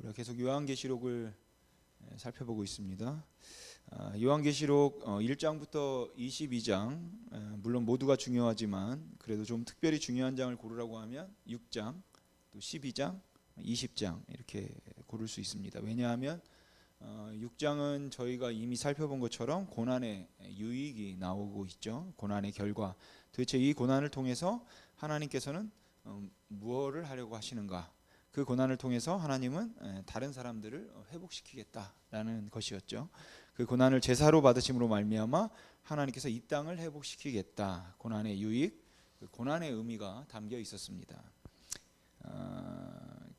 우리가 계속 요한계시록을 살펴보고 있습니다. 요한계시록 1장부터 22장, 물론 모두가 중요하지만 그래도 좀 특별히 중요한 장을 고르라고 하면 6장, 또 12장, 20장 이렇게 고를 수 있습니다. 왜냐하면 6장은 저희가 이미 살펴본 것처럼 고난의 유익이 나오고 있죠. 고난의 결과, 도대체 이 고난을 통해서 하나님께서는 무엇을 하려고 하시는가? 그 고난을 통해서 하나님은 다른 사람들을 회복시키겠다라는 것이었죠. 그 고난을 제사로 받으심으로 말미암아 하나님께서 이 땅을 회복시키겠다. 고난의 유익, 그 고난의 의미가 담겨 있었습니다.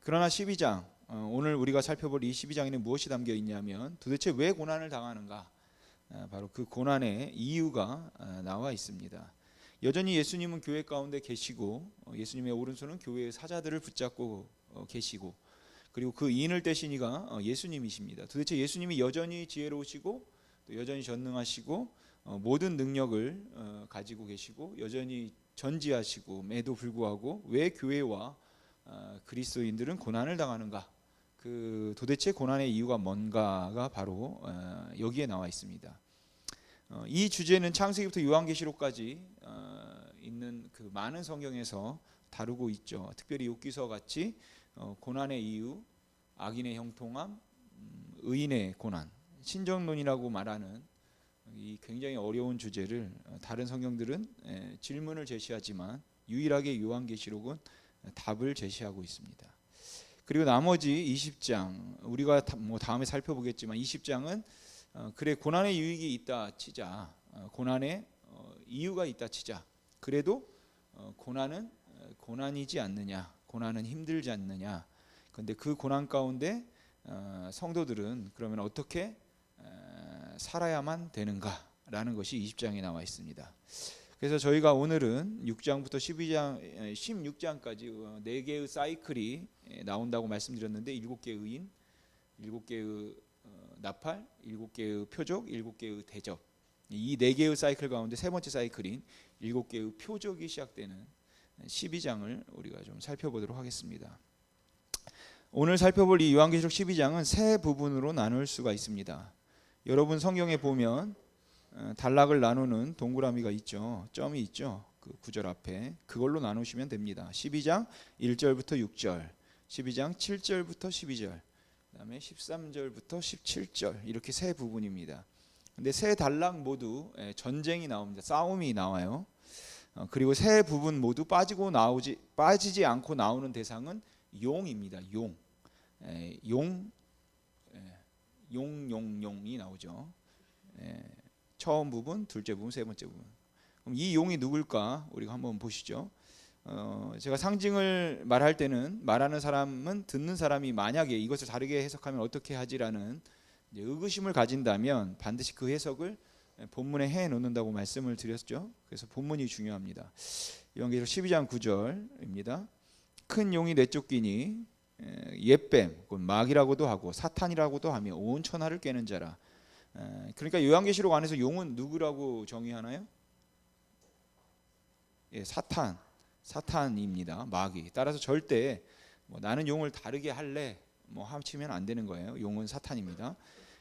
그러나 12장, 오늘 우리가 살펴볼 이 12장에는 무엇이 담겨 있냐면 도대체 왜 고난을 당하는가? 바로 그 고난의 이유가 나와 있습니다. 여전히 예수님은 교회 가운데 계시고 예수님의 오른손은 교회의 사자들을 붙잡고 계시고, 그리고 그 인을 떼신 이가 예수님이십니다. 도대체 예수님이 여전히 지혜로우시고 또 여전히 전능하시고 모든 능력을 가지고 계시고 여전히 전지하시고,에도 불구하고 왜 교회와 그리스도인들은 고난을 당하는가? 그 도대체 고난의 이유가 뭔가가 바로 여기에 나와 있습니다. 이 주제는 창세기부터 요한계시록까지 있는 그 많은 성경에서 다루고 있죠. 특별히 욥기서 같이 고난의 이유, 악인의 형통함, 의인의 고난, 신정론이라고 말하는 이 굉장히 어려운 주제를 다른 성경들은 질문을 제시하지만 유일하게 요한계시록은 답을 제시하고 있습니다. 그리고 나머지 20장, 우리가 다음에 살펴보겠지만 20장은 그래 고난의 유익이 있다 치자, 고난의 이유가 있다 치자, 그래도 고난은 고난이지 않느냐, 고난은 힘들지 않느냐. 그런데 그 고난 가운데 성도들은 그러면 어떻게 살아야만 되는가라는 것이 20장에 나와 있습니다. 그래서 저희가 오늘은 6장부터 16장까지 4개의 사이클이 나온다고 말씀드렸는데 7개의 의인, 7개의 나팔, 7개의 표적, 7개의 대접, 이 4개의 사이클 가운데 세 번째 사이클인 7개의 표적이 시작되는 12장을 우리가 좀 살펴보도록 하겠습니다. 오늘 살펴볼 이 요한계시록 12장은 세 부분으로 나눌 수가 있습니다. 여러분 성경에 보면 단락을 나누는 동그라미가 있죠. 점이 있죠. 그 구절 앞에 그걸로 나누시면 됩니다. 12장 1절부터 6절, 12장 7절부터 12절, 그다음에 13절부터 17절 이렇게 세 부분입니다. 근데 세 단락 모두 전쟁이 나옵니다. 싸움이 나와요. 그리고 세 부분 모두 빠지지 않고 나오는 대상은 용입니다. 용이 나오죠. 처음 부분, 둘째 부분, 세 번째 부분. 그럼 이 용이 누굴까? 우리가 한번 보시죠. 제가 상징을 말할 때는 말하는 사람은 듣는 사람이 만약에 이것을 다르게 해석하면 어떻게 하지라는 의구심을 가진다면 반드시 그 해석을 본문에 해 놓는다고 말씀을 드렸죠. 그래서 본문이 중요합니다. 요한계시록 12장 9절입니다. 큰 용이 내쫓기니 옛뱀, 마귀라고도 하고 사탄이라고도 하며 온 천하를 깨는 자라. 그러니까 요한계시록 안에서 용은 누구라고 정의하나요? 사탄입니다. 마귀. 따라서 절대 나는 용을 다르게 할래 합치면 안 되는 거예요. 용은 사탄입니다.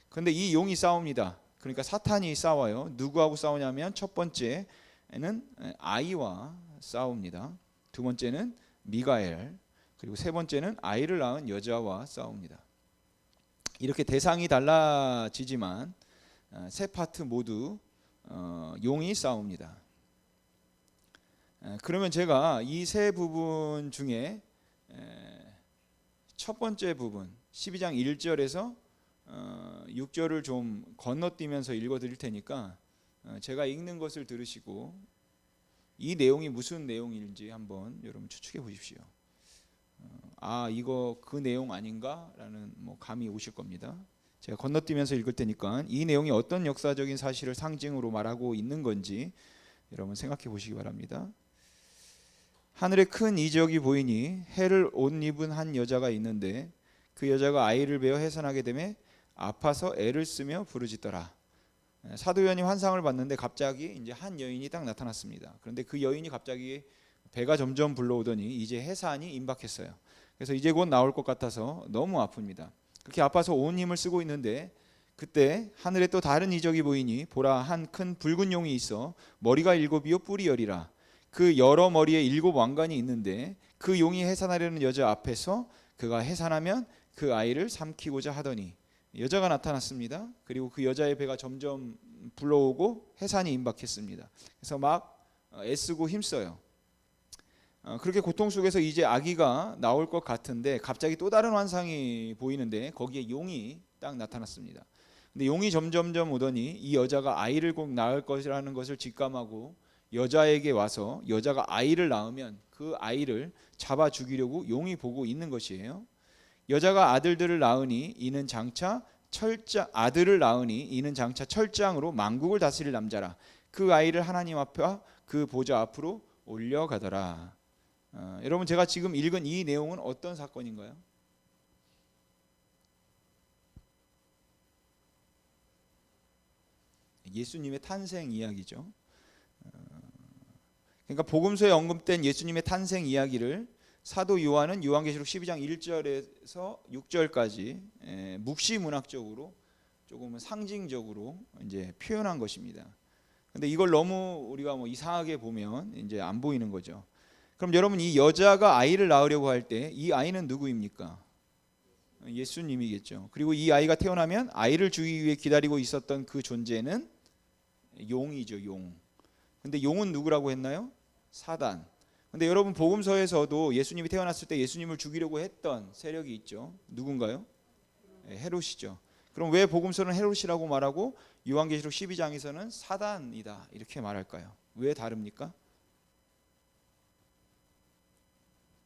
그런데 이 용이 싸웁니다. 그러니까 사탄이 싸워요. 누구하고 싸우냐면 첫 번째는 아이와 싸웁니다. 두 번째는 미가엘, 그리고 세 번째는 아이를 낳은 여자와 싸웁니다. 이렇게 대상이 달라지지만 세 파트 모두 용이 싸웁니다. 그러면 제가 이 세 부분 중에 첫 번째 부분 12장 1절에서 6절을 좀 건너뛰면서 읽어드릴 테니까 제가 읽는 것을 들으시고 이 내용이 무슨 내용인지 한번 여러분 추측해 보십시오. 이거 그 내용 아닌가라는 감이 오실 겁니다. 제가 건너뛰면서 읽을 테니까 이 내용이 어떤 역사적인 사실을 상징으로 말하고 있는 건지 여러분 생각해 보시기 바랍니다. 하늘에 큰 이적이 보이니 해를 옷 입은 한 여자가 있는데 그 여자가 아이를 베어 해산하게 되매 아파서 애를 쓰며 부르짖더라. 사도 요한이 환상을 봤는데 갑자기 이제 한 여인이 딱 나타났습니다. 그런데 그 여인이 갑자기 배가 점점 불러오더니 이제 해산이 임박했어요. 그래서 이제 곧 나올 것 같아서 너무 아픕니다. 그렇게 아파서 온 힘을 쓰고 있는데 그때 하늘에 또 다른 이적이 보이니 보라 한 큰 붉은 용이 있어 머리가 7이요 뿔이 10이라. 그 여러 머리에 7 왕관이 있는데 그 용이 해산하려는 여자 앞에서 그가 해산하면 그 아이를 삼키고자 하더니 여자가 나타났습니다. 그리고 그 여자의 배가 점점 불러오고 해산이 임박했습니다. 그래서 막 애쓰고 힘써요. 그렇게 고통 속에서 이제 아기가 나올 것 같은데 갑자기 또 다른 환상이 보이는데 거기에 용이 딱 나타났습니다. 근데 용이 점점점 오더니 이 여자가 아이를 꼭 낳을 것이라는 것을 직감하고 여자에게 와서 여자가 아이를 낳으면 그 아이를 잡아 죽이려고 용이 보고 있는 것이에요. 여자가 아들을 낳으니 이는 장차 철장으로 만국을 다스릴 남자라. 그 아이를 하나님 앞과 그 보좌 앞으로 올려가더라. 여러분 제가 지금 읽은 이 내용은 어떤 사건인가요? 예수님의 탄생 이야기죠. 그러니까 복음서에 언급된 예수님의 탄생 이야기를 사도 요한은 요한계시록 12장 1절에서 6절까지 묵시 문학적으로 조금은 상징적으로 이제 표현한 것입니다. 근데 이걸 너무 우리가 이상하게 보면 이제 안 보이는 거죠. 그럼 여러분 이 여자가 아이를 낳으려고 할 때 이 아이는 누구입니까? 예수님이겠죠. 그리고 이 아이가 태어나면 아이를 주기 위해 기다리고 있었던 그 존재는 용이죠, 용. 근데 용은 누구라고 했나요? 사단. 근데 여러분 복음서에서도 예수님이 태어났을 때 예수님을 죽이려고 했던 세력이 있죠. 누군가요? 헤롯이죠. 그럼 왜 복음서는 헤롯이라고 말하고 요한계시록 12장에서는 사단이다 이렇게 말할까요? 왜 다릅니까?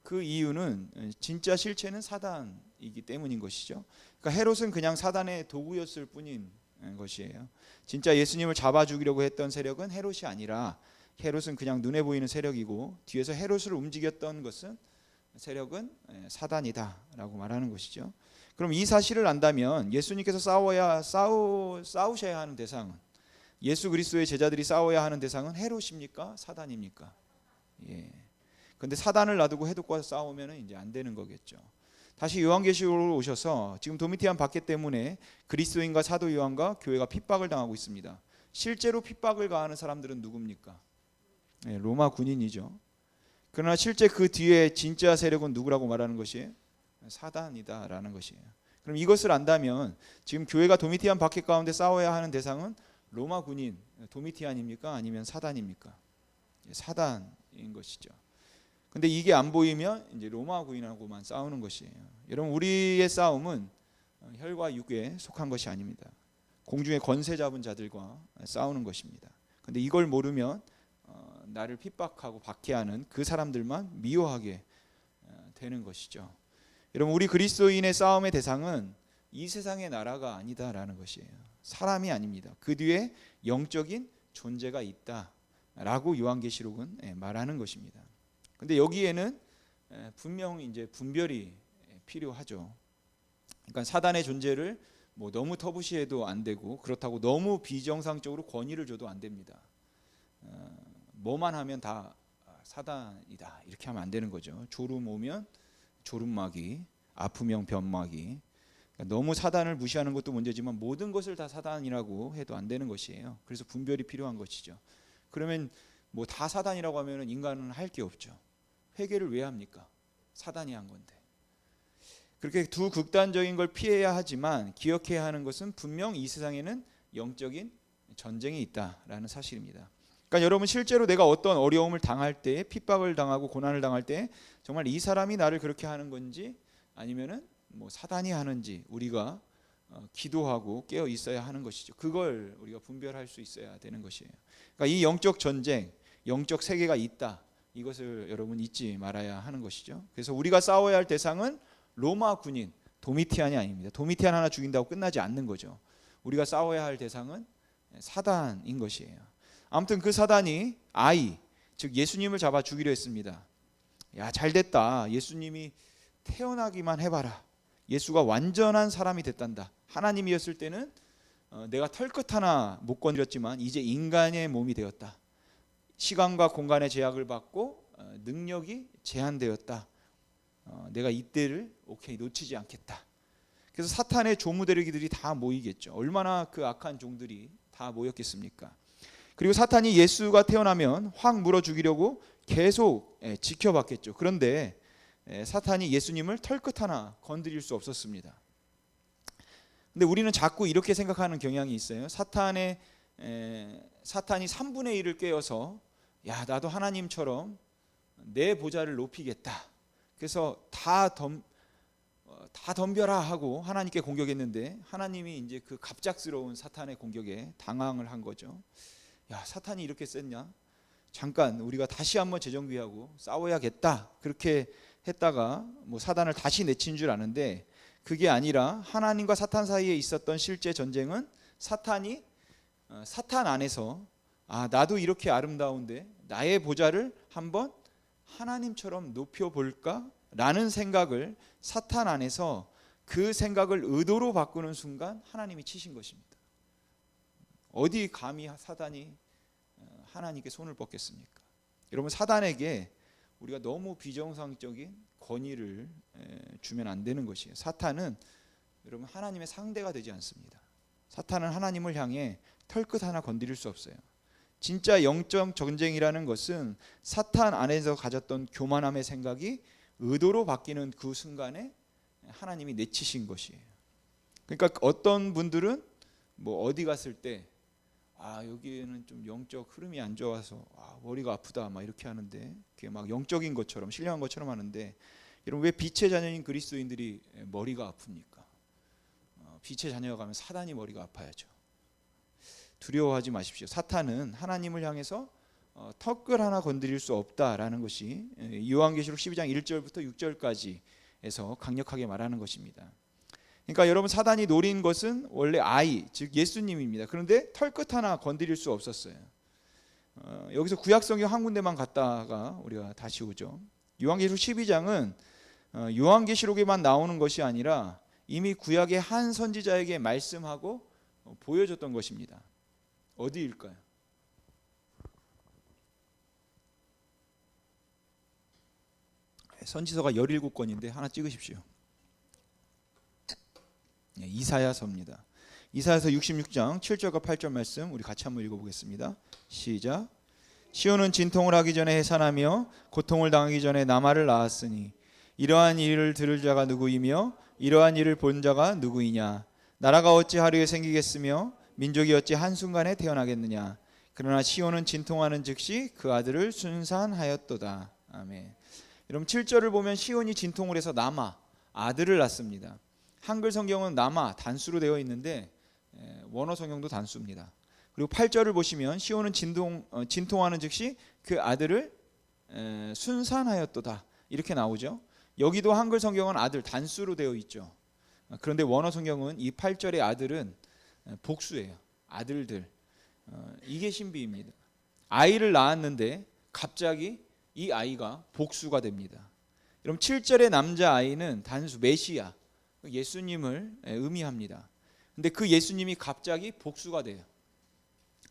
그 이유는 진짜 실체는 사단이기 때문인 것이죠. 그러니까 헤롯은 그냥 사단의 도구였을 뿐인 것이에요. 진짜 예수님을 잡아 죽이려고 했던 세력은 헤롯이 아니라 헤롯은 그냥 눈에 보이는 세력이고 뒤에서 헤롯을 움직였던 것은 세력은 사단이다라고 말하는 것이죠. 그럼 이 사실을 안다면 예수님께서 싸우셔야 하는 대상은 예수 그리스도의 제자들이 싸워야 하는 대상은 헤롯입니까? 사단입니까? 예. 근데 사단을 놔두고 헤롯과 싸우면 이제 안 되는 거겠죠. 다시 요한계시록으로 오셔서 지금 도미티안 박해 때문에 그리스도인과 사도 요한과 교회가 핍박을 당하고 있습니다. 실제로 핍박을 가하는 사람들은 누굽니까? 로마 군인이죠. 그러나 실제 그 뒤에 진짜 세력은 누구라고 말하는 것이에요? 사단이다라는 것이에요. 그럼 이것을 안다면 지금 교회가 도미티안 박해 가운데 싸워야 하는 대상은 로마 군인 도미티안입니까? 아니면 사단입니까? 사단인 것이죠. 근데 이게 안 보이면 이제 로마 군인하고만 싸우는 것이에요. 여러분 우리의 싸움은 혈과 육에 속한 것이 아닙니다. 공중에 권세 잡은 자들과 싸우는 것입니다. 근데 이걸 모르면 나를 핍박하고 박해하는 그 사람들만 미워하게 되는 것이죠. 여러분 우리 그리스도인의 싸움의 대상은 이 세상의 나라가 아니다라는 것이에요. 사람이 아닙니다. 그 뒤에 영적인 존재가 있다라고 요한계시록은 말하는 것입니다. 근데 여기에는 분명히 이제 분별이 필요하죠. 그러니까 사단의 존재를 너무 터부시해도 안 되고 그렇다고 너무 비정상적으로 권위를 줘도 안 됩니다. 뭐만 하면 다 사단이다 이렇게 하면 안 되는 거죠. 졸음 오면 졸음마귀, 아프면 변마귀. 그러니까 너무 사단을 무시하는 것도 문제지만 모든 것을 다 사단이라고 해도 안 되는 것이에요. 그래서 분별이 필요한 것이죠. 그러면 다 사단이라고 하면 인간은 할 게 없죠. 회개를 왜 합니까? 사단이 한 건데. 그렇게 두 극단적인 걸 피해야 하지만 기억해야 하는 것은 분명 이 세상에는 영적인 전쟁이 있다라는 사실입니다. 그러니까 여러분 실제로 내가 어떤 어려움을 당할 때, 핍박을 당하고 고난을 당할 때 정말 이 사람이 나를 그렇게 하는 건지 아니면은 사단이 하는지 우리가 기도하고 깨어 있어야 하는 것이죠. 그걸 우리가 분별할 수 있어야 되는 것이에요. 그러니까 이 영적 전쟁, 영적 세계가 있다. 이것을 여러분 잊지 말아야 하는 것이죠. 그래서 우리가 싸워야 할 대상은 로마 군인, 도미티안이 아닙니다. 도미티안 하나 죽인다고 끝나지 않는 거죠. 우리가 싸워야 할 대상은 사단인 것이에요. 아무튼 그 사단이 아이, 즉 예수님을 잡아 죽이려 했습니다. 야, 잘됐다. 예수님이 태어나기만 해봐라. 예수가 완전한 사람이 됐단다. 하나님이었을 때는 내가 털끝 하나 못 건드렸지만 이제 인간의 몸이 되었다. 시간과 공간의 제약을 받고 능력이 제한되었다. 내가 이때를 오케이 놓치지 않겠다. 그래서 사탄의 조무대리기들이 다 모이겠죠. 얼마나 그 악한 종들이 다 모였겠습니까? 그리고 사탄이 예수가 태어나면 확 물어 죽이려고 계속 지켜봤겠죠. 그런데 사탄이 예수님을 털끝 하나 건드릴 수 없었습니다. 근데 우리는 자꾸 이렇게 생각하는 경향이 있어요. 사탄이 3분의 1을 꿰어서 야, 나도 하나님처럼 내 보좌를 높이겠다. 그래서 다 덤벼라 하고 하나님께 공격했는데 하나님이 이제 그 갑작스러운 사탄의 공격에 당황을 한 거죠. 야, 사탄이 이렇게 셌냐? 잠깐 우리가 다시 한번 재정비하고 싸워야겠다. 그렇게 했다가 뭐 사단을 다시 내친 줄 아는데 그게 아니라 하나님과 사탄 사이에 있었던 실제 전쟁은 사탄이 사탄 안에서 나도 이렇게 아름다운데 나의 보좌를 한번 하나님처럼 높여볼까? 라는 생각을 사탄 안에서 그 생각을 의도로 바꾸는 순간 하나님이 치신 것입니다. 어디 감히 사단이 하나님께 손을 뻗겠습니까? 여러분, 사단에게 우리가 너무 비정상적인 권위를 주면 안 되는 것이에요. 사탄은 여러분 하나님의 상대가 되지 않습니다. 사탄은 하나님을 향해 털끝 하나 건드릴 수 없어요. 진짜 영적 전쟁이라는 것은 사탄 안에서 가졌던 교만함의 생각이 의도로 바뀌는 그 순간에 하나님이 내치신 것이에요. 그러니까 어떤 분들은 뭐 어디 갔을 때 여기에는 좀 영적 흐름이 안 좋아서 머리가 아프다 막 이렇게 하는데 그게 막 영적인 것처럼 신령한 것처럼 하는데 여러분, 왜 빛의 자녀인 그리스도인들이 머리가 아픕니까? 빛의 자녀가 가면 사단이 머리가 아파야죠. 두려워하지 마십시오. 사탄은 하나님을 향해서 턱을 하나 건드릴 수 없다라는 것이 요한계시록 12장 1절부터 6절까지에서 강력하게 말하는 것입니다. 그러니까 여러분, 사단이 노린 것은 원래 아이, 즉 예수님입니다. 그런데 털끝 하나 건드릴 수 없었어요. 여기서 구약성경 한 군데만 갔다가 우리가 다시 오죠. 요한계시록 12장은 요한계시록에만 나오는 것이 아니라 이미 구약의 한 선지자에게 말씀하고 보여줬던 것입니다. 어디일까요? 선지서가 17권인데 하나 찍으십시오. 이사야서입니다. 이사야서 66장 7절과 8절 말씀 우리 같이 한번 읽어보겠습니다. 시작. 시온은 진통을 하기 전에 해산하며 고통을 당하기 전에 남아를 낳았으니 이러한 일을 들을 자가 누구이며 이러한 일을 본 자가 누구이냐. 나라가 어찌 하루에 생기겠으며 민족이 어찌 한순간에 태어나겠느냐. 그러나 시온은 진통하는 즉시 그 아들을 순산하였도다. 아멘. 여러분, 7절을 보면 시온이 진통을 해서 남아 아들을 낳습니다. 한글 성경은 남아 단수로 되어 있는데 원어 성경도 단수입니다. 그리고 8절을 보시면 시온은 진통하는 즉시 그 아들을 순산하였도다 이렇게 나오죠. 여기도 한글 성경은 아들 단수로 되어 있죠. 그런데 원어 성경은 이 8절의 아들은 복수예요. 아들들. 이게 신비입니다. 아이를 낳았는데 갑자기 이 아이가 복수가 됩니다. 여러분, 7절의 남자아이는 단수 메시아 예수님을 의미합니다. 근데 그 예수님이 갑자기 복수가 돼요.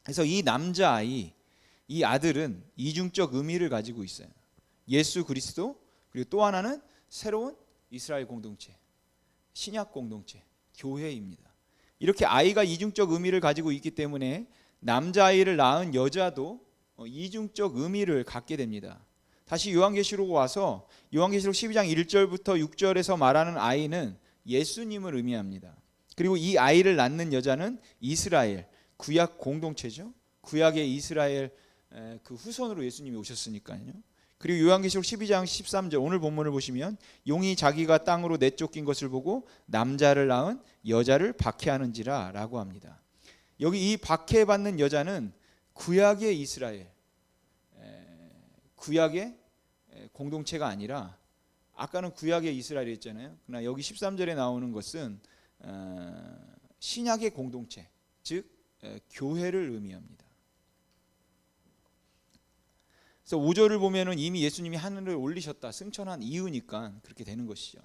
그래서 이 남자아이, 이 아들은 이중적 의미를 가지고 있어요. 예수 그리스도, 그리고 또 하나는 새로운 이스라엘 공동체, 신약 공동체, 교회입니다. 이렇게 아이가 이중적 의미를 가지고 있기 때문에 남자아이를 낳은 여자도 이중적 의미를 갖게 됩니다. 다시 요한계시록 와서 요한계시록 12장 1절부터 6절에서 말하는 아이는 예수님을 의미합니다. 그리고 이 아이를 낳는 여자는 이스라엘, 구약 공동체죠. 구약의 이스라엘 그 후손으로 예수님이 오셨으니까요. 그리고 요한계시록 12장 13절 오늘 본문을 보시면 용이 자기가 땅으로 내쫓긴 것을 보고 남자를 낳은 여자를 박해하는지라 라고 합니다. 여기 이 박해받는 여자는 구약의 이스라엘, 구약의 공동체가 아니라 아까는 구약의 이스라엘이 있잖아요. 그러나 여기 13절에 나오는 것은 신약의 공동체, 즉 교회를 의미합니다. 그래서 5절을 보면은 이미 예수님이 하늘을 올리셨다, 승천한 이유니까 그렇게 되는 것이죠.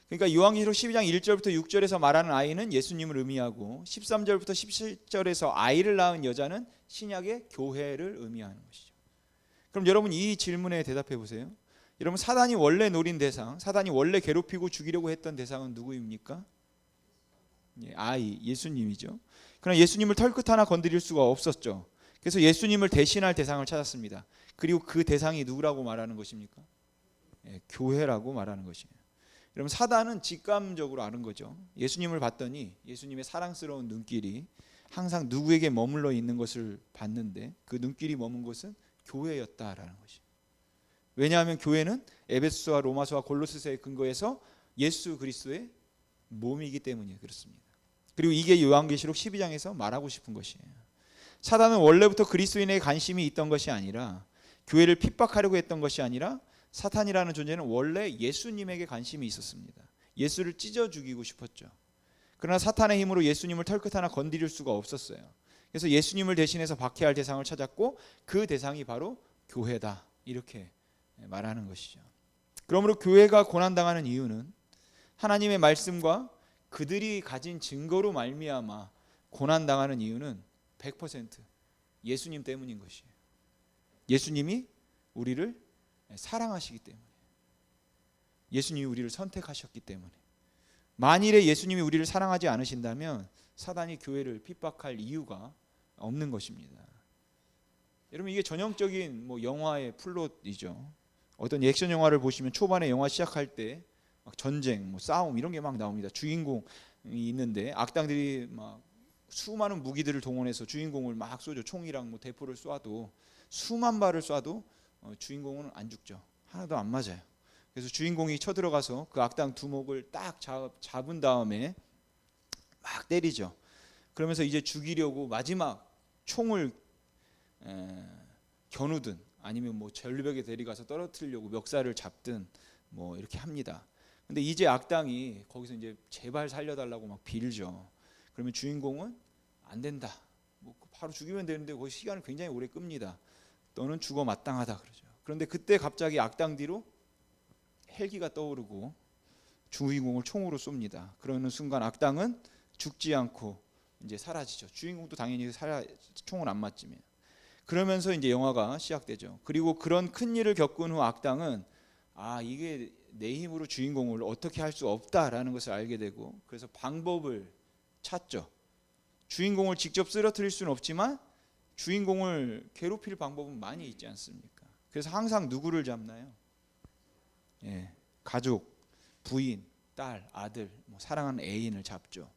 그러니까 요한계시록 12장 1절부터 6절에서 말하는 아이는 예수님을 의미하고 13절부터 17절에서 아이를 낳은 여자는 신약의 교회를 의미하는 것이죠. 그럼 여러분, 이 질문에 대답해 보세요. 여러분, 사단이 원래 노린 대상, 사단이 원래 괴롭히고 죽이려고 했던 대상은 누구입니까? 아이 예수님이죠. 그러나 예수님을 털끝 하나 건드릴 수가 없었죠. 그래서 예수님을 대신할 대상을 찾았습니다. 그리고 그 대상이 누구라고 말하는 것입니까? 교회라고 말하는 것이에요. 여러분, 사단은 직감적으로 아는 거죠. 예수님을 봤더니 예수님의 사랑스러운 눈길이 항상 누구에게 머물러 있는 것을 봤는데 그 눈길이 머문 곳은 교회였다라는 것이에요. 왜냐하면 교회는 에베소와 로마서와 골로새서의 근거에서 예수 그리스도의 몸이기 때문에 그렇습니다. 그리고 이게 요한계시록 12장에서 말하고 싶은 것이에요. 사단은 원래부터 그리스도인에게 관심이 있던 것이 아니라, 교회를 핍박하려고 했던 것이 아니라, 사탄이라는 존재는 원래 예수님에게 관심이 있었습니다. 예수를 찢어 죽이고 싶었죠. 그러나 사탄의 힘으로 예수님을 털끝 하나 건드릴 수가 없었어요. 그래서 예수님을 대신해서 박해할 대상을 찾았고 그 대상이 바로 교회다, 이렇게 말하는 것이죠. 그러므로 교회가 고난당하는 이유는 하나님의 말씀과 그들이 가진 증거로 말미암아 고난당하는 이유는 100% 예수님 때문인 것이에요. 예수님이 우리를 사랑하시기 때문에, 예수님이 우리를 선택하셨기 때문에. 만일에 예수님이 우리를 사랑하지 않으신다면 사단이 교회를 핍박할 이유가 없는 것입니다. 여러분, 이게 전형적인 영화의 플롯이죠. 어떤 액션 영화를 보시면 초반에 영화 시작할 때 막 전쟁, 싸움 이런 게 막 나옵니다. 주인공이 있는데 악당들이 막 수많은 무기들을 동원해서 주인공을 막 쏘죠. 총이랑 대포를 쏴도, 수만 발을 쏴도 주인공은 안 죽죠. 하나도 안 맞아요. 그래서 주인공이 쳐들어가서 그 악당 두목을 딱 잡은 다음에 막 때리죠. 그러면서 이제 죽이려고 마지막 총을 겨누든 아니면 전류벽에 데려가서 떨어뜨리려고 멱살을 잡든 이렇게 합니다. 근데 이제 악당이 거기서 이제 제발 살려달라고 막 빌죠. 그러면 주인공은 안 된다, 바로 죽이면 되는데 거기 시간을 굉장히 오래 끕니다. 너는 죽어 마땅하다 그러죠. 그런데 그때 갑자기 악당 뒤로 헬기가 떠오르고 주인공을 총으로 쏩니다. 그러는 순간 악당은 죽지 않고 이제 사라지죠. 주인공도 당연히 총을 안 맞지만. 그러면서 이제 영화가 시작되죠. 그리고 그런 큰 일을 겪은 후 악당은 이게 내 힘으로 주인공을 어떻게 할 수 없다라는 것을 알게 되고, 그래서 방법을 찾죠. 주인공을 직접 쓰러뜨릴 수는 없지만 주인공을 괴롭힐 방법은 많이 있지 않습니까? 그래서 항상 누구를 잡나요? 가족, 부인, 딸, 아들, 사랑하는 애인을 잡죠.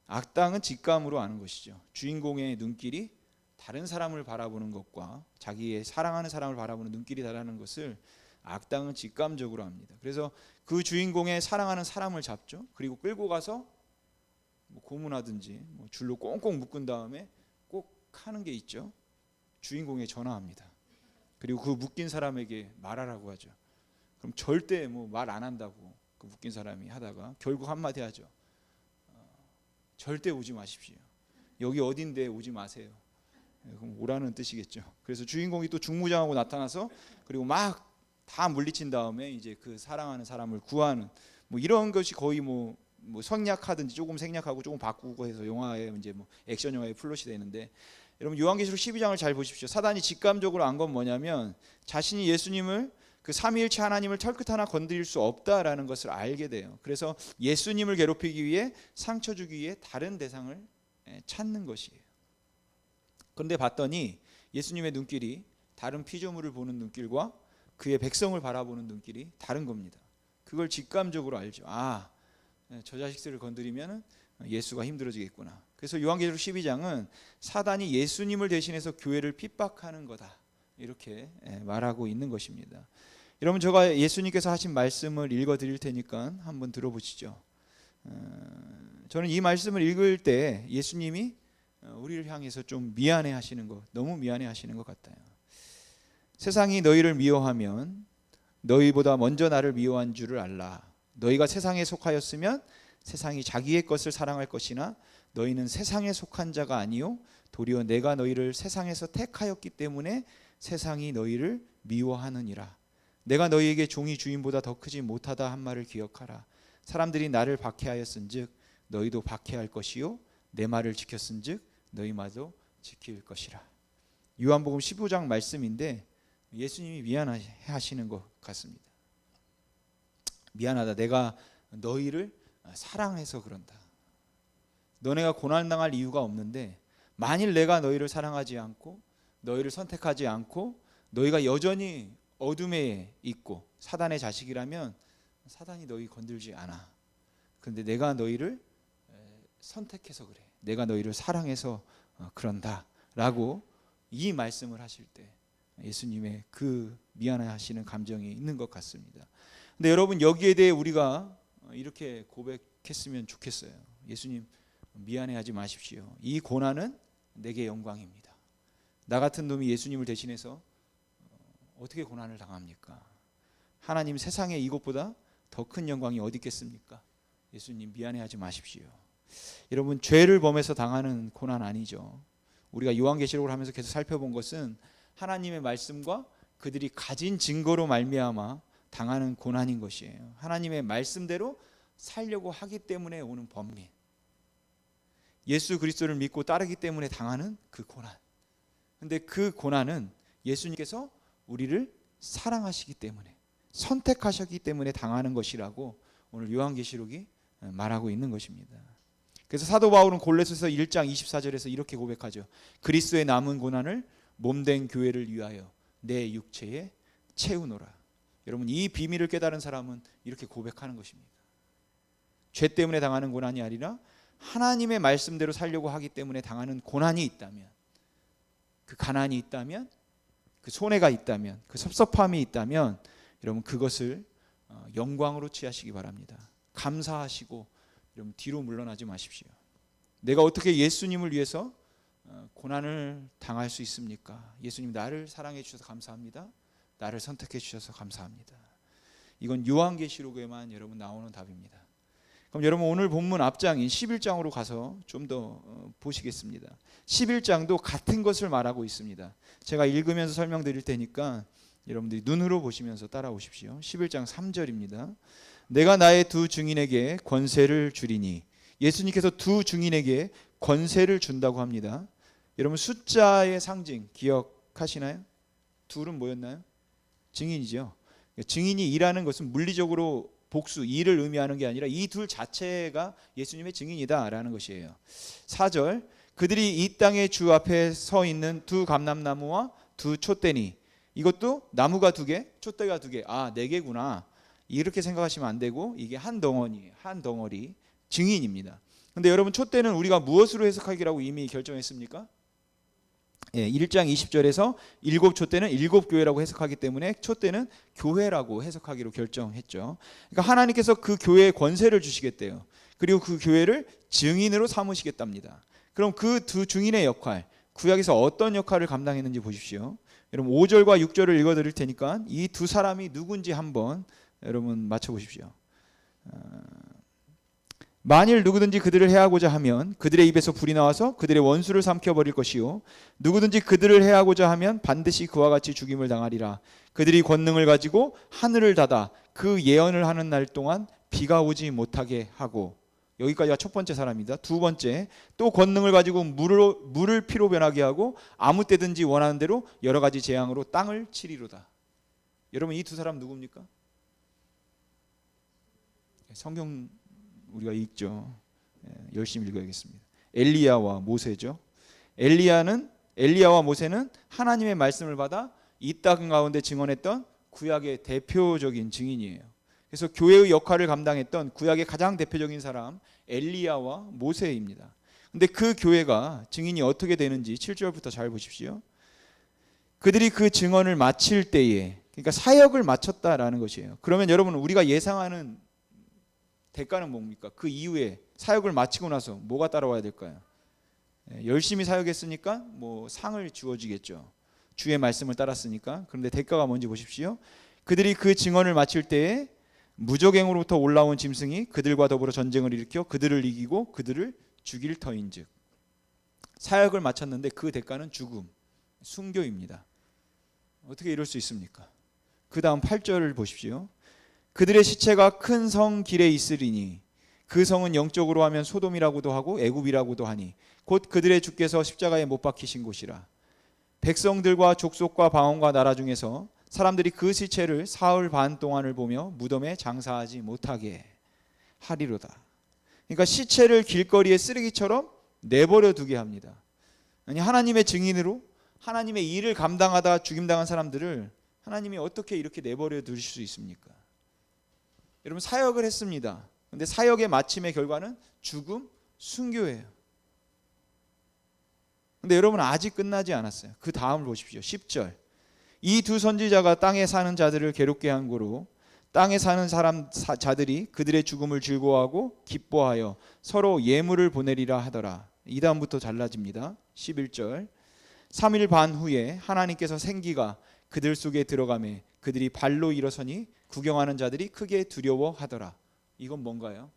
악당은 직감으로 아는 것이죠. 주인공의 눈길이 다른 사람을 바라보는 것과 자기의 사랑하는 사람을 바라보는 눈길이 다르다는 것을 악당은 직감적으로 합니다. 그래서 그 주인공의 사랑하는 사람을 잡죠. 그리고 끌고 가서 고문하든지 줄로 꽁꽁 묶은 다음에 꼭 하는 게 있죠. 주인공에 전화합니다. 그리고 그 묶인 사람에게 말하라고 하죠. 그럼 절대 말 안 한다고 그 묶인 사람이 하다가 결국 한마디 하죠. 절대 오지 마십시오. 여기 어딘데 오지 마세요. 그럼 오라는 뜻이겠죠. 그래서 주인공이 또 중무장하고 나타나서 그리고 막 다 물리친 다음에 이제 그 사랑하는 사람을 구하는 이런 것이 거의 생략하든지 조금 생략하고 조금 바꾸고 해서 영화의 이제 액션 영화의 플롯이 되는데, 여러분 요한계시록 12장을 잘 보십시오. 사단이 직감적으로 안 건 뭐냐면 자신이 예수님을 그 삼위일체 하나님을 털끝 하나 건드릴 수 없다라는 것을 알게 돼요. 그래서 예수님을 괴롭히기 위해, 상처 주기 위해 다른 대상을 찾는 것이에요. 그런데 봤더니 예수님의 눈길이 다른 피조물을 보는 눈길과 그의 백성을 바라보는 눈길이 다른 겁니다. 그걸 직감적으로 알죠. 저 자식들을 건드리면 예수가 힘들어지겠구나. 그래서 요한계시록 12장은 사단이 예수님을 대신해서 교회를 핍박하는 거다, 이렇게 말하고 있는 것입니다. 여러분, 제가 예수님께서 하신 말씀을 읽어드릴 테니까 한번 들어보시죠. 저는 이 말씀을 읽을 때 예수님이 우리를 향해서 좀 미안해 하시는 것, 너무 미안해 하시는 것 같아요. 세상이 너희를 미워하면 너희보다 먼저 나를 미워한 줄을 알라. 너희가 세상에 속하였으면 세상이 자기의 것을 사랑할 것이나 너희는 세상에 속한 자가 아니요 도리어 내가 너희를 세상에서 택하였기 때문에 세상이 너희를 미워하느니라. 내가 너희에게 종이 주인보다 더 크지 못하다 한 말을 기억하라. 사람들이 나를 박해하였은즉 너희도 박해할 것이요 내 말을 지켰은즉 너희 말도 지킬 것이라. 요한복음 15장 말씀인데 예수님이 미안하시는 것 같습니다. 미안하다, 내가 너희를 사랑해서 그런다. 너네가 고난당할 이유가 없는데 만일 내가 너희를 사랑하지 않고 너희를 선택하지 않고 너희가 여전히 어둠에 있고 사단의 자식이라면 사단이 너희 건들지 않아. 그런데 내가 너희를 선택해서 그래. 내가 너희를 사랑해서 그런다 라고 이 말씀을 하실 때 예수님의 그 미안해하시는 감정이 있는 것 같습니다. 근데 여러분, 여기에 대해 우리가 이렇게 고백했으면 좋겠어요. 예수님, 미안해하지 마십시오. 이 고난은 내게 영광입니다. 나 같은 놈이 예수님을 대신해서 어떻게 고난을 당합니까? 하나님, 세상에 이것보다 더 큰 영광이 어디 있겠습니까? 예수님, 미안해하지 마십시오. 여러분, 죄를 범해서 당하는 고난 아니죠. 우리가 요한계시록을 하면서 계속 살펴본 것은 하나님의 말씀과 그들이 가진 증거로 말미암아 당하는 고난인 것이에요. 하나님의 말씀대로 살려고 하기 때문에 오는 번민, 예수 그리스도를 믿고 따르기 때문에 당하는 그 고난. 근데 그 고난은 예수님께서 우리를 사랑하시기 때문에, 선택하셨기 때문에 당하는 것이라고 오늘 요한계시록이 말하고 있는 것입니다. 그래서 사도 바울은 골로새서 1장 24절에서 이렇게 고백하죠. 그리스도의 남은 고난을 몸된 교회를 위하여 내 육체에 채우노라. 여러분, 이 비밀을 깨달은 사람은 이렇게 고백하는 것입니다. 죄 때문에 당하는 고난이 아니라 하나님의 말씀대로 살려고 하기 때문에 당하는 고난이 있다면, 그 가난이 있다면, 그 손해가 있다면, 그 섭섭함이 있다면 여러분, 그것을 영광으로 취하시기 바랍니다. 감사하시고 여러분, 뒤로 물러나지 마십시오. 내가 어떻게 예수님을 위해서 고난을 당할 수 있습니까? 예수님, 나를 사랑해 주셔서 감사합니다. 나를 선택해 주셔서 감사합니다. 이건 요한계시록에만 여러분 나오는 답입니다. 그럼 여러분, 오늘 본문 앞장인 11장으로 가서 좀 더 보시겠습니다. 11장도 같은 것을 말하고 있습니다. 제가 읽으면서 설명드릴 테니까 여러분들이 눈으로 보시면서 따라오십시오. 11장 3절입니다. 내가 나의 두 증인에게 권세를 주리니. 예수님께서 두 증인에게 권세를 준다고 합니다. 여러분, 숫자의 상징 기억하시나요? 둘은 뭐였나요? 증인이죠. 증인이 일하는 것은 물리적으로 복수, 2를 의미하는 게 아니라 이 둘 자체가 예수님의 증인이다라는 것이에요. 4절, 그들이 이 땅의 주 앞에 서 있는 두 감람나무와 두 촛대니. 이것도 나무가 두 개, 촛대가 두 개. 아, 네 개구나. 이렇게 생각하시면 안 되고, 이게 한 덩어리 증인입니다. 근데 여러분, 촛대는 우리가 무엇으로 해석하기라고 이미 결정했습니까? 1장 20절에서 일곱 촛대는 일곱 교회라고 해석하기 때문에 촛대는 교회라고 해석하기로 결정했죠. 그러니까 하나님께서 그 교회에 권세를 주시겠대요. 그리고 그 교회를 증인으로 삼으시겠답니다. 그럼 그 두 증인의 역할, 구약에서 어떤 역할을 감당했는지 보십시오. 여러분, 5절과 6절을 읽어드릴 테니까 이 두 사람이 누군지 한번 여러분 맞춰보십시오. 만일 누구든지 그들을 해하고자 하면 그들의 입에서 불이 나와서 그들의 원수를 삼켜버릴 것이요, 누구든지 그들을 해하고자 하면 반드시 그와 같이 죽임을 당하리라. 그들이 권능을 가지고 하늘을 닫아 그 예언을 하는 날 동안 비가 오지 못하게 하고. 여기까지가 첫 번째 사람입니다. 두 번째, 또 권능을 가지고 물을 피로 변하게 하고 아무 때든지 원하는 대로 여러 가지 재앙으로 땅을 치리로다. 여러분, 이 두 사람 누굽니까? 성경 우리가 읽죠. 열심히 읽어야겠습니다. 엘리야와 모세죠. 엘리야와 모세는 하나님의 말씀을 받아 이 땅 가운데 증언했던 구약의 대표적인 증인이에요. 그래서 교회의 역할을 감당했던 구약의 가장 대표적인 사람 엘리야와 모세입니다. 근데 그 교회가 증인이 어떻게 되는지 7절부터 잘 보십시오. 그들이 그 증언을 마칠 때에, 그러니까 사역을 마쳤다라는 것이에요. 그러면 여러분, 우리가 예상하는 대가는 뭡니까? 그 이후에 사역을 마치고 나서 뭐가 따라와야 될까요? 열심히 사역했으니까 뭐 상을 주어지겠죠. 주의 말씀을 따랐으니까. 그런데 대가가 뭔지 보십시오. 그들이 그 증언을 마칠 때에 무적행으로부터 올라온 짐승이 그들과 더불어 전쟁을 일으켜 그들을 이기고 그들을 죽일 터인즉. 사역을 마쳤는데 그 대가는 죽음, 순교입니다. 어떻게 이럴 수 있습니까? 그 다음 8절을 보십시오. 그들의 시체가 큰 성 길에 있으리니 그 성은 영적으로 하면 소돔이라고도 하고 애굽이라고도 하니 곧 그들의 주께서 십자가에 못 박히신 곳이라. 백성들과 족속과 방언과 나라 중에서 사람들이 그 시체를 사흘 반 동안을 보며 무덤에 장사하지 못하게 하리로다. 그러니까 시체를 길거리에 쓰레기처럼 내버려 두게 합니다. 아니, 하나님의 증인으로 하나님의 일을 감당하다 죽임당한 사람들을 하나님이 어떻게 이렇게 내버려 두실 수 있습니까? 여러분, 사역을 했습니다. 근데 사역의 마침의 결과는 죽음, 순교예요. 근데 여러분, 아직 끝나지 않았어요. 그 다음을 보십시오. 10절. 이 두 선지자가 땅에 사는 자들을 괴롭게 한 고로 땅에 사는 자들이 그들의 죽음을 즐거워하고 기뻐하여 서로 예물을 보내리라 하더라. 이 다음부터 달라집니다. 11절. 3일 반 후에 하나님께서 생기가 그들 속에 들어가매 그들이 발로 일어서니 구경하는 자들이 크게 두려워하더라. 이건 뭔가요?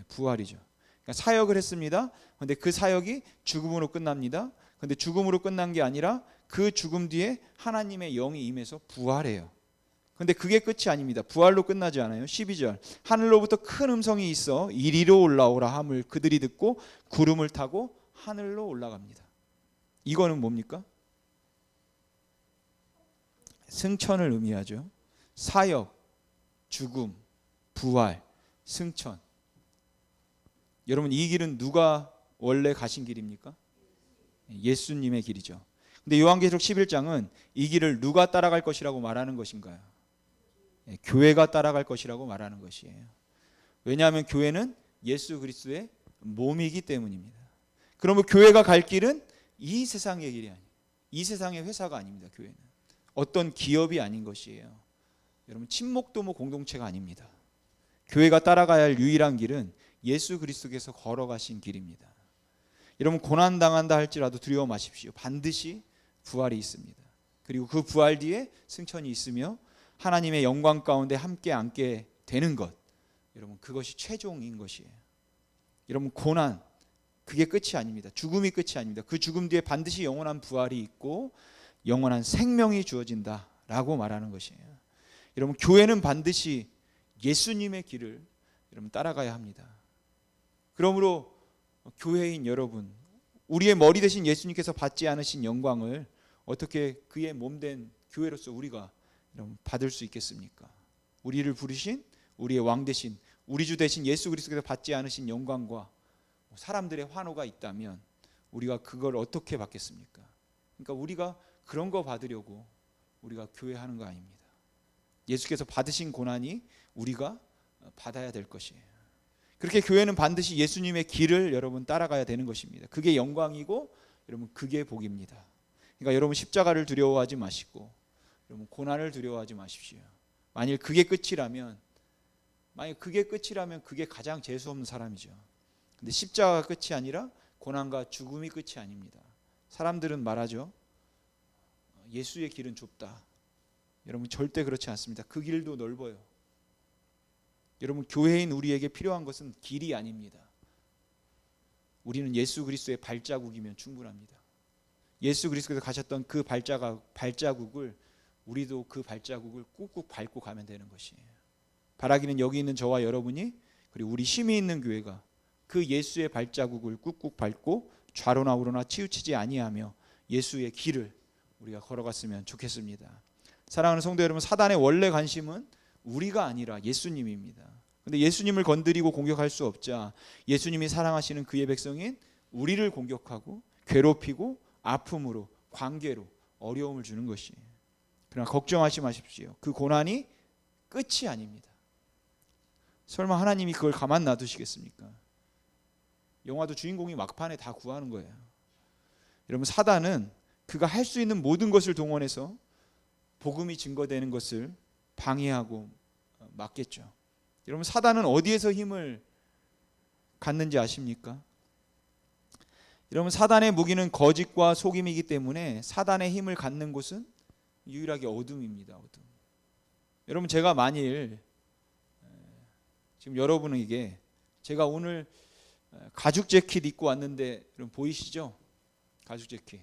부활이죠. 그러니까 사역을 했습니다. 그런데 그 사역이 죽음으로 끝납니다. 그런데 죽음으로 끝난 게 아니라 그 죽음 뒤에 하나님의 영이 임해서 부활해요. 그런데 그게 끝이 아닙니다. 부활로 끝나지 않아요. 12절. 하늘로부터 큰 음성이 있어 이리로 올라오라 함을 그들이 듣고 구름을 타고 하늘로 올라갑니다. 이거는 뭡니까? 승천을 의미하죠. 사역, 죽음, 부활, 승천. 여러분, 이 길은 누가 원래 가신 길입니까? 예수님의 길이죠. 근데 요한계시록 11장은 이 길을 누가 따라갈 것이라고 말하는 것인가요? 교회가 따라갈 것이라고 말하는 것이에요. 왜냐하면 교회는 예수 그리스도의 몸이기 때문입니다. 그러면 교회가 갈 길은 이 세상의 길이 아니에요. 이 세상의 회사가 아닙니다. 교회는 어떤 기업이 아닌 것이에요. 여러분, 친목도모 공동체가 아닙니다. 교회가 따라가야 할 유일한 길은 예수 그리스도께서 걸어가신 길입니다. 여러분, 고난당한다 할지라도 두려워 마십시오. 반드시 부활이 있습니다. 그리고 그 부활 뒤에 승천이 있으며 하나님의 영광 가운데 함께 앉게 되는 것, 여러분, 그것이 최종인 것이에요. 여러분, 고난, 그게 끝이 아닙니다. 죽음이 끝이 아닙니다. 그 죽음 뒤에 반드시 영원한 부활이 있고 영원한 생명이 주어진다라고 말하는 것이에요. 여러분, 교회는 반드시 예수님의 길을 여러분 따라가야 합니다. 그러므로 교회인 여러분, 우리의 머리 되신 예수님께서 받지 않으신 영광을 어떻게 그의 몸된 교회로서 우리가 여러분 받을 수 있겠습니까? 우리를 부르신 우리의 왕 되신 우리 주 되신 예수 그리스도께서 받지 않으신 영광과 사람들의 환호가 있다면 우리가 그걸 어떻게 받겠습니까? 그러니까 우리가 그런 거 받으려고 우리가 교회하는 거 아닙니다. 예수께서 받으신 고난이 우리가 받아야 될 것이에요. 그렇게 교회는 반드시 예수님의 길을 여러분 따라가야 되는 것입니다. 그게 영광이고 여러분 그게 복입니다. 그러니까 여러분 십자가를 두려워하지 마시고 여러분 고난을 두려워하지 마십시오. 만일 그게 끝이라면 그게 가장 재수 없는 사람이죠. 근데 십자가가 끝이 아니라 고난과 죽음이 끝이 아닙니다. 사람들은 말하죠. 예수의 길은 좁다. 여러분, 절대 그렇지 않습니다. 그 길도 넓어요. 여러분, 교회인 우리에게 필요한 것은 길이 아닙니다. 우리는 예수 그리스도의 발자국이면 충분합니다. 예수 그리스도께서 가셨던 그 발자국을 우리도 그 발자국을 꾹꾹 밟고 가면 되는 것이에요. 바라기는 여기 있는 저와 여러분이 그리고 우리 힘이 있는 교회가 그 예수의 발자국을 꾹꾹 밟고 좌로나 우로나 치우치지 아니하며 예수의 길을 우리가 걸어갔으면 좋겠습니다. 사랑하는 성도 여러분, 사단의 원래 관심은 우리가 아니라 예수님입니다. 그런데 예수님을 건드리고 공격할 수 없자 예수님이 사랑하시는 그의 백성인 우리를 공격하고 괴롭히고 아픔으로 관계로 어려움을 주는 것이에요. 그러나 걱정하지 마십시오. 그 고난이 끝이 아닙니다. 설마 하나님이 그걸 가만 놔두시겠습니까? 영화도 주인공이 막판에 다 구하는 거예요. 여러분, 사단은 그가 할 수 있는 모든 것을 동원해서 복음이 증거되는 것을 방해하고 막겠죠. 여러분, 사단은 어디에서 힘을 갖는지 아십니까? 여러분, 사단의 무기는 거짓과 속임이기 때문에 사단의 힘을 갖는 곳은 유일하게 어둠입니다. 어둠. 여러분, 제가 만일 지금 여러분에게 제가 오늘 가죽 재킷 입고 왔는데 여러분 보이시죠? 가죽 재킷.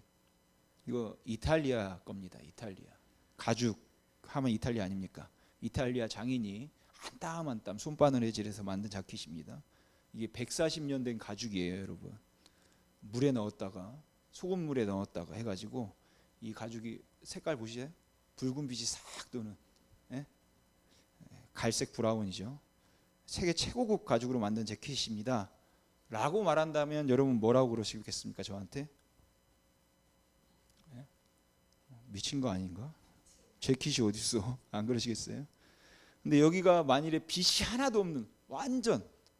이거 이탈리아 겁니다. 이탈리아. 가죽 하면 이탈리아 아닙니까? 이탈리아 장인이 한 땀 한 땀 손바늘질해서 만든 자켓입니다. 이게 140년 된 가죽이에요, 여러분. 물에 넣었다가 소금물에 넣었다가 해가지고 이 가죽이 색깔 보시죠? 붉은 빛이 싹 도는 갈색 브라운이죠. 세계 최고급 가죽으로 만든 재킷입니다 라고 말한다면 여러분 뭐라고 그러시겠습니까? 저한테 미친 거 아닌가? 재킷이 어딨어? 안 그러시겠어요? 근데 여기가 만일에 빛이 하나도 없는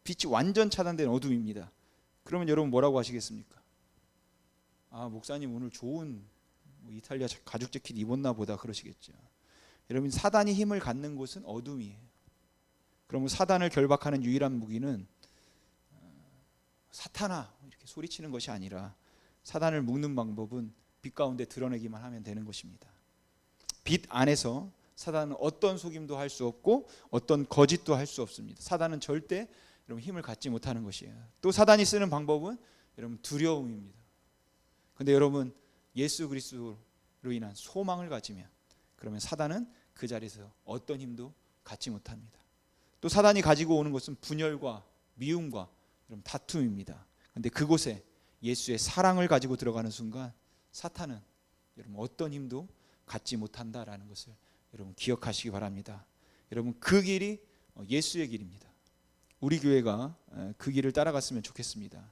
빛이 완전 차단된 어둠입니다. 그러면 여러분 뭐라고 하시겠습니까? 아, 목사님 오늘 좋은 이탈리아 가죽 재킷 입었나 보다 그러시겠죠. 여러분, 사단이 힘을 갖는 곳은 어둠이에요. 그러면 사단을 결박하는 유일한 무기는 사탄아 이렇게 소리치는 것이 아니라 사단을 묶는 방법은 빛 가운데 드러내기만 하면 되는 것입니다. 빛 안에서 사단은 어떤 속임도 할 수 없고 어떤 거짓도 할 수 없습니다. 사단은 절대 여러분 힘을 갖지 못하는 것이에요. 또 사단이 쓰는 방법은 여러분 두려움입니다. 근데 여러분 예수 그리스도로 인한 소망을 가지면 그러면 사단은 그 자리에서 어떤 힘도 갖지 못합니다. 또 사단이 가지고 오는 것은 분열과 미움과 여러분 다툼입니다. 근데 그곳에 예수의 사랑을 가지고 들어가는 순간 사탄은 여러분 어떤 힘도 갖지 못한다라는 것을 여러분 기억하시기 바랍니다. 여러분 그 길이 예수의 길입니다. 우리 교회가 그 길을 따라갔으면 좋겠습니다.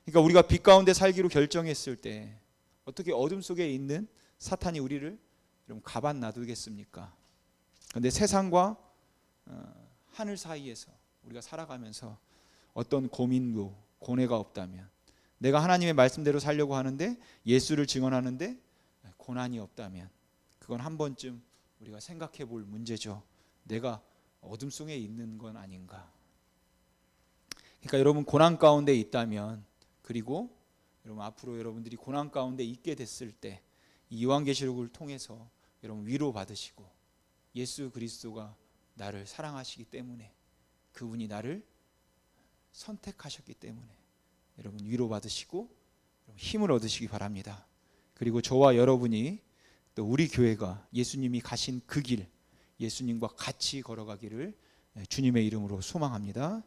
그러니까 우리가 빛 가운데 살기로 결정했을 때 어떻게 어둠 속에 있는 사탄이 우리를 여러분 가만 놔두겠습니까? 그런데 세상과 하늘 사이에서 우리가 살아가면서 어떤 고민도 고뇌가 없다면, 내가 하나님의 말씀대로 살려고 하는데 예수를 증언하는데 고난이 없다면 그건 한 번쯤 우리가 생각해 볼 문제죠. 내가 어둠 속에 있는 건 아닌가. 그러니까 여러분 고난 가운데 있다면, 그리고 여러분 앞으로 여러분들이 고난 가운데 있게 됐을 때 이 요한계시록을 통해서 여러분 위로 받으시고 예수 그리스도가 나를 사랑하시기 때문에, 그분이 나를 선택하셨기 때문에 여러분 위로 받으시고 힘을 얻으시기 바랍니다. 그리고 저와 여러분이 또 우리 교회가 예수님이 가신 그 길, 예수님과 같이 걸어가기를 주님의 이름으로 소망합니다.